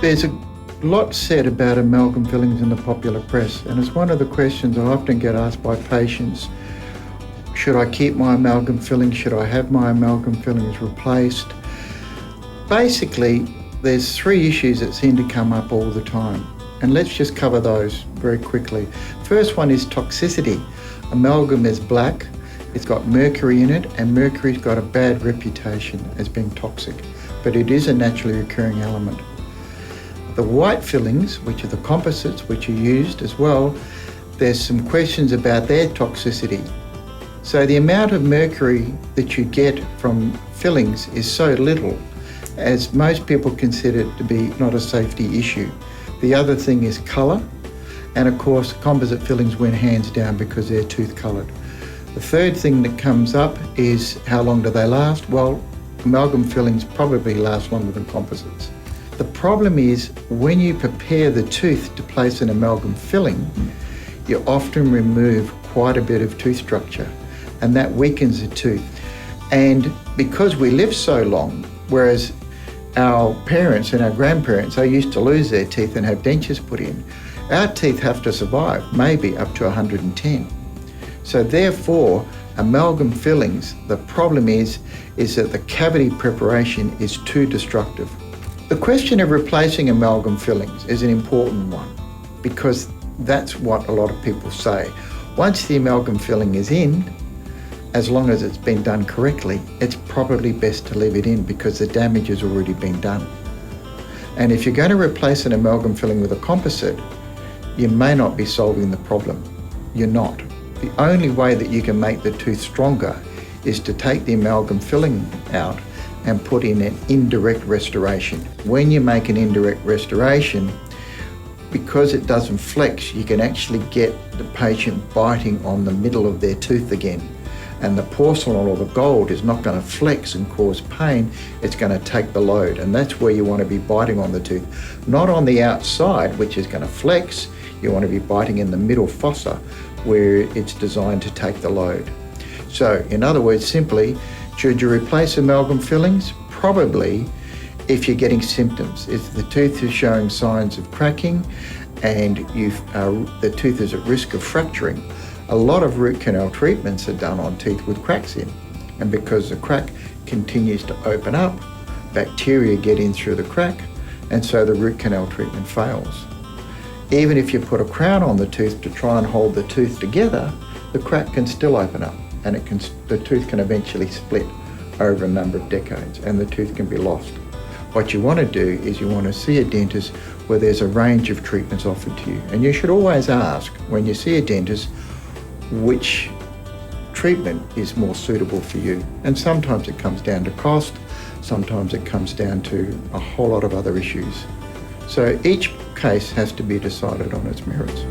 There's a lot said about amalgam fillings in the popular press, and it's one of the questions I often get asked by patients. Should I keep my amalgam fillings? Should I have my amalgam fillings replaced? Basically, there's three issues that seem to come up all the time, and let's just cover those very quickly. First one is toxicity. Amalgam is black, it's got mercury in it, and mercury's got a bad reputation as being toxic, but it is a naturally occurring element. The white fillings, which are the composites, which are used as well, there's some questions about their toxicity. So the amount of mercury that you get from fillings is so little, as most people consider it to be not a safety issue. The other thing is colour, and of course composite fillings win hands down because they're tooth coloured. The third thing that comes up is how long do they last? Well, amalgam fillings probably last longer than composites. The problem is when you prepare the tooth to place an amalgam filling, you often remove quite a bit of tooth structure, and that weakens the tooth. And because we live so long, whereas our parents and our grandparents are used to lose their teeth and have dentures put in, our teeth have to survive maybe up to 110. So therefore, amalgam fillings, the problem is that the cavity preparation is too destructive. The question of replacing amalgam fillings is an important one because that's what a lot of people say. Once the amalgam filling is in, as long as it's been done correctly, it's probably best to leave it in because the damage has already been done. And if you're going to replace an amalgam filling with a composite, you may not be solving the problem. You're not. The only way that you can make the tooth stronger is to take the amalgam filling out and put in an indirect restoration. When you make an indirect restoration, because it doesn't flex, you can actually get the patient biting on the middle of their tooth again. And the porcelain or the gold is not going to flex and cause pain, it's going to take the load. And that's where you want to be biting on the tooth. Not on the outside, which is going to flex, you want to be biting in the middle fossa, where it's designed to take the load. So, in other words, simply, should you replace amalgam fillings? Probably if you're getting symptoms. If the tooth is showing signs of cracking and the tooth is at risk of fracturing. A lot of root canal treatments are done on teeth with cracks in, and because the crack continues to open up, bacteria get in through the crack, and so the root canal treatment fails. Even if you put a crown on the tooth to try and hold the tooth together, the crack can still open up, and the tooth can eventually split over a number of decades, and the tooth can be lost. What you want to do is you want to see a dentist where there's a range of treatments offered to you, and you should always ask when you see a dentist which treatment is more suitable for you. And sometimes it comes down to cost, sometimes it comes down to a whole lot of other issues. So each case has to be decided on its merits.